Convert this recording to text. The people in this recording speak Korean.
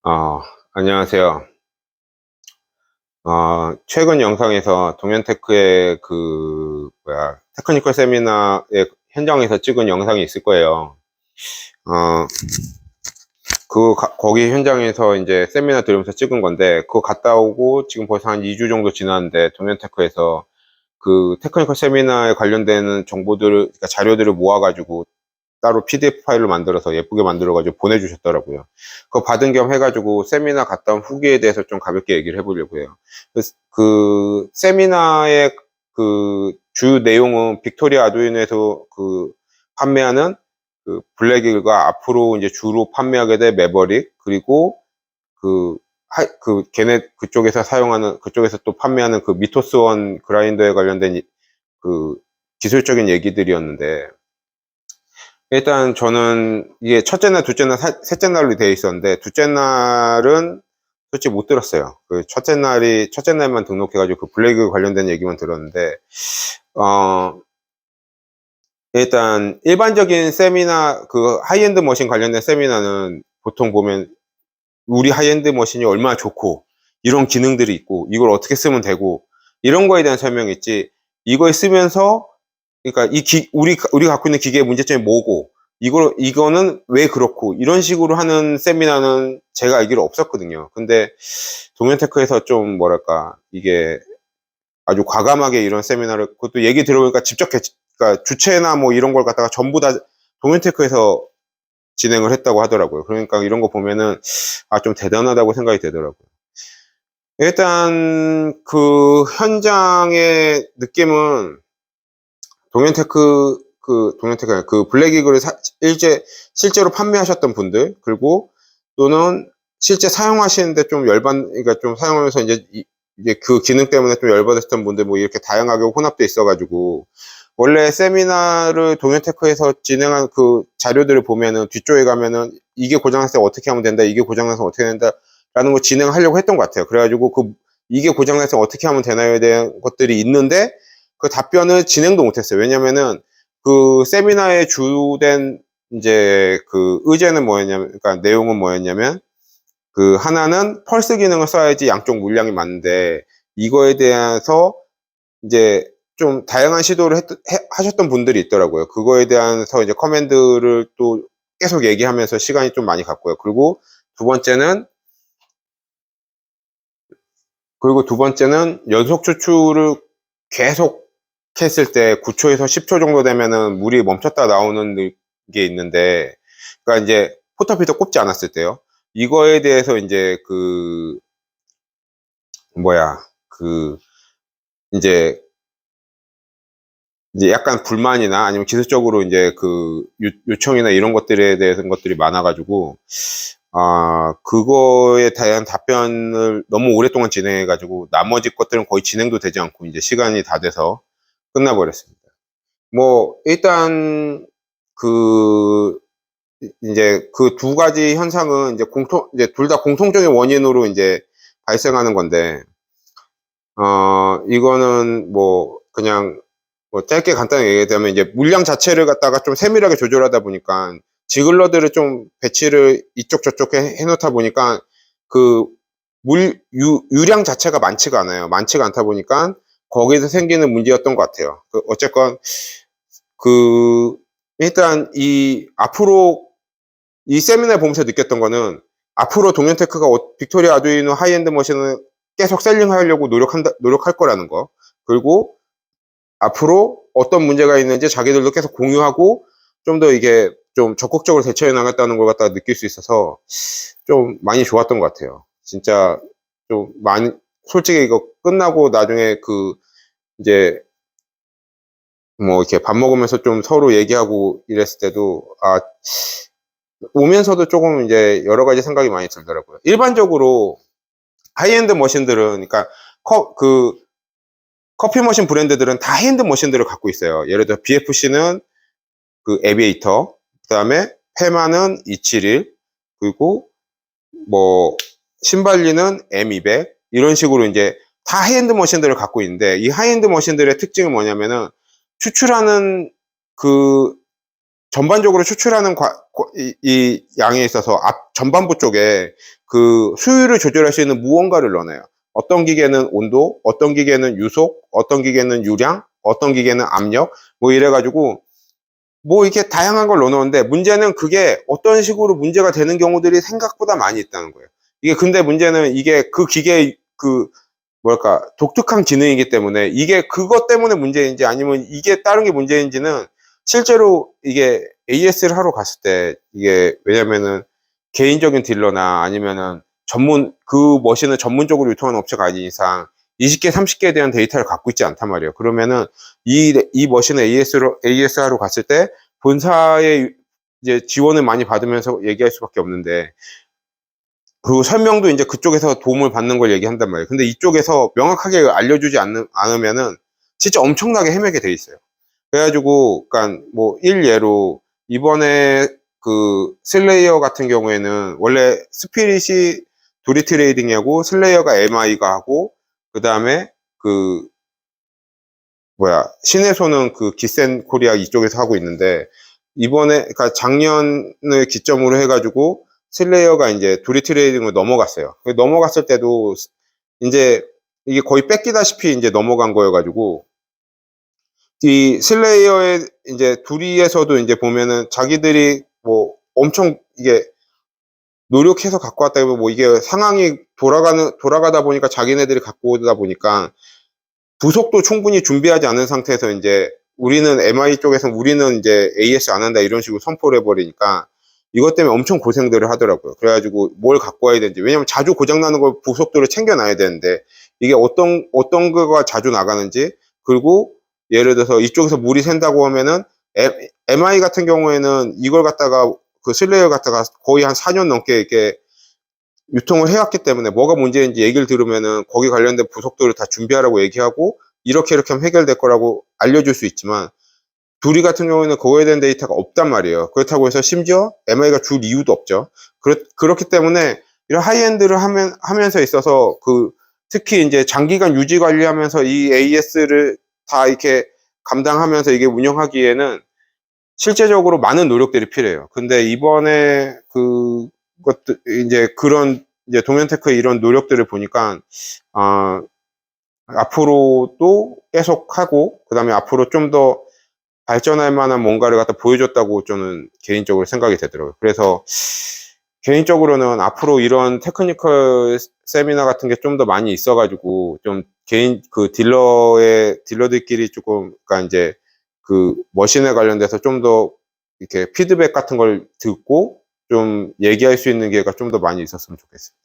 어, 안녕하세요. 최근 영상에서 동현테크의 테크니컬 세미나의 현장에서 찍은 영상이 있을 거예요. 어, 거기 현장에서 이제 세미나 들으면서 찍은 건데, 그거 갔다 오고 지금 벌써 한 2주 정도 지났는데, 동현테크에서 그 테크니컬 세미나에 관련되는 정보들을, 그러니까 자료들을 모아가지고 따로 PDF 파일을 만들어서 예쁘게 만들어가지고 보내주셨더라고요. 그거 받은 겸 해가지고 세미나 갔다 온 후기에 대해서 좀 가볍게 얘기를 해보려고 해요. 그 세미나의 그 주요 내용은 빅토리아 아두이노에서 그 판매하는 그 블랙일과 앞으로 이제 주로 판매하게 될 매버릭, 그리고 그 걔네 그쪽에서 또 판매하는 그 미토스원 그라인더에 관련된 그 기술적인 얘기들이었는데, 일단 저는 이게 첫째 날, 둘째 날, 셋째 날로 되어 있었는데, 둘째 날은 솔직히 못 들었어요. 그 첫째 날만 등록해가지고 그 블랙 관련된 얘기만 들었는데, 어, 일단 일반적인 세미나, 그 하이엔드 머신 관련된 세미나는 보통 보면 우리 하이엔드 머신이 얼마나 좋고, 이런 기능들이 있고, 이걸 어떻게 쓰면 되고, 이런 거에 대한 설명이 있지, 이걸 쓰면서 그러니까 우리 갖고 있는 기계의 문제점이 뭐고, 이거는 왜 그렇고, 이런 식으로 하는 세미나는 제가 알기로 없었거든요. 근데 동현테크에서 좀 뭐랄까, 이게 아주 과감하게 이런 세미나를, 그것도 얘기 들어보니까 그러니까 주체나 뭐 이런 걸 갖다가 전부 다 동현테크에서 진행을 했다고 하더라고요. 그러니까 이런 거 보면은, 좀 대단하다고 생각이 되더라고요. 일단 그 현장의 느낌은, 동현테크 아니라 그 블랙이글을 실제로 판매하셨던 분들, 그리고 또는 실제 사용하시는데 좀 그러니까 좀 사용하면서 이제 그 기능 때문에 좀 열받으셨던 분들, 뭐 이렇게 다양하게 혼합돼 있어가지고, 원래 세미나를 동현테크에서 진행한 그 자료들을 보면은 뒤쪽에 가면은 이게 고장났을 때 어떻게 하면 된다, 이게 고장나서 어떻게 된다 라는 거 진행하려고 했던 것 같아요. 그래가지고 이게 고장나서 어떻게 하면 되나요에 대한 것들이 있는데, 그 답변을 진행도 못했어요. 왜냐면은 그 세미나의 주된 이제 그 의제는 뭐였냐면, 그러니까 내용은 뭐였냐면, 그 하나는 펄스 기능을 써야지 양쪽 물량이 맞는데, 이거에 대해서 이제 좀 다양한 시도를 하셨던 분들이 있더라고요. 그거에 대해서 이제 커맨드를 또 계속 얘기하면서 시간이 좀 많이 갔고요. 두 번째는 두 번째는 연속 추출을 계속 했을 때 9초에서 10초 정도 되면은 물이 멈췄다 나오는 게 있는데, 그러니까 이제 포터피터 꼽지 않았을 때요. 이거에 대해서 이제 뭐야, 그, 이제, 이제 약간 불만이나 아니면 기술적으로 이제 요청이나 이런 것들에 대한 것들이 많아가지고, 그거에 대한 답변을 너무 오랫동안 진행해가지고, 나머지 것들은 거의 진행도 되지 않고, 이제 시간이 다 돼서 끝나버렸습니다. 뭐, 일단, 그, 이제 그 두 가지 현상은 이제 둘 다 공통적인 원인으로 이제 발생하는 건데, 이거는 뭐, 그냥, 뭐 짧게 간단하게 얘기하자면, 이제 물량 자체를 갖다가 좀 세밀하게 조절하다 보니까, 지글러들을 좀 배치를 이쪽 저쪽 해놓다 보니까, 그, 유량 자체가 많지가 않아요. 많지가 않다 보니까, 거기서 생기는 문제였던 것 같아요. 어쨌건, 그, 일단 앞으로 이 세미나를 보면서 느꼈던 거는, 앞으로 동현테크가 빅토리아 아두이노 하이엔드 머신을 계속 셀링하려고 노력할 거라는 거. 그리고 앞으로 어떤 문제가 있는지 자기들도 계속 공유하고, 좀 더 이게 좀 적극적으로 대처해 나갔다는 걸 갖다가 느낄 수 있어서 좀 많이 좋았던 것 같아요. 진짜 좀 많이, 솔직히 이거 끝나고 나중에 이제 뭐 이렇게 밥 먹으면서 좀 서로 얘기하고 이랬을 때도, 오면서도 조금 이제 여러 가지 생각이 많이 들더라고요. 일반적으로 하이엔드 머신들은, 그러니까 커피 머신 브랜드들은 다 하이엔드 머신들을 갖고 있어요. 예를 들어 BFC는 그 에비에이터, 그 다음에 페마는 271, 그리고 뭐 신발리는 M200, 이런 식으로 이제 다 하이엔드 머신들을 갖고 있는데, 이 하이엔드 머신들의 특징은 뭐냐면은 추출하는 그 전반적으로 추출하는 이 양에 있어서 전반부 쪽에 그 수율을 조절할 수 있는 무언가를 넣어놔요. 어떤 기계는 온도, 어떤 기계는 유속, 어떤 기계는 유량, 어떤 기계는 압력, 뭐 이래가지고 뭐 이렇게 다양한 걸 넣어놓는데, 문제는 그게 어떤 식으로 문제가 되는 경우들이 생각보다 많이 있다는 거예요. 이게 근데 문제는 이게 그 기계의 그 뭐랄까 독특한 기능이기 때문에, 이게 그것 때문에 문제인지 아니면 이게 다른 게 문제인지는 실제로 이게 AS를 하러 갔을 때, 이게 왜냐면은 개인적인 딜러나 아니면은 그 머신을 전문적으로 유통하는 업체가 아닌 이상 20개, 30개에 대한 데이터를 갖고 있지 않단 말이에요. 그러면은 이 머신을 AS 하러 갔을 때 본사의 이제 지원을 많이 받으면서 얘기할 수밖에 없는데, 그 설명도 이제 그쪽에서 도움을 받는 걸 얘기한단 말이에요. 근데 이쪽에서 명확하게 알려주지 않으면은 진짜 엄청나게 헤매게 돼 있어요. 그래가지고, 그니까 뭐 일예로 이번에 그 슬레이어 같은 경우에는 원래 스피릿이 도리 트레이딩하고 슬레이어가 MI가 하고, 그 다음에 그 신혜소는 그 기센 코리아 이쪽에서 하고 있는데, 이번에 그러니까 작년을 기점으로 해가지고 슬레이어가 이제 도리 트레이딩으로 넘어갔어요. 넘어갔을 때도 이제 이게 거의 뺏기다시피 이제 넘어간 거여가지고, 이 슬레이어의 이제 둘이에서도 이제 보면은 자기들이 뭐 엄청 이게 노력해서 갖고 왔다기보다 뭐 이게 상황이 돌아가다 보니까 자기네들이 갖고 오다 보니까 부속도 충분히 준비하지 않은 상태에서 이제 우리는 MI 쪽에서 우리는 이제 AS 안 한다 이런 식으로 선포를 해버리니까 이것 때문에 엄청 고생들을 하더라고요. 그래가지고 뭘 갖고 와야 되는지, 왜냐면 자주 고장나는 걸 부속도를 챙겨놔야 되는데 이게 어떤 거가 자주 나가는지, 그리고 예를 들어서 이쪽에서 물이 샌다고 하면은 MI 같은 경우에는 이걸 갖다가 그 슬레이어 갖다가 거의 한 4년 넘게 이렇게 유통을 해왔기 때문에 뭐가 문제인지 얘기를 들으면은 거기 관련된 부속도를 다 준비하라고 얘기하고 이렇게 하면 해결될 거라고 알려줄 수 있지만, 둘이 같은 경우에는 그거에 대한 데이터가 없단 말이에요. 그렇다고 해서 심지어 MI가 줄 이유도 없죠. 그렇기 때문에 이런 하이엔드를 하면서 있어서 특히 이제 장기간 유지 관리하면서 이 AS를 다 이렇게 감당하면서 이게 운영하기에는 실제적으로 많은 노력들이 필요해요. 근데 이번에 것들 이제 그런 이제 동현테크의 이런 노력들을 보니까 앞으로도 계속하고, 그다음에 앞으로 좀 더 발전할 만한 뭔가를 갖다 보여줬다고 저는 개인적으로 생각이 되더라고요. 그래서 개인적으로는 앞으로 이런 테크니컬 세미나 같은 게 좀 더 많이 있어가지고 좀 딜러들끼리 조금, 그러니까 이제 그 머신에 관련돼서 좀 더 이렇게 피드백 같은 걸 듣고 좀 얘기할 수 있는 기회가 좀 더 많이 있었으면 좋겠습니다.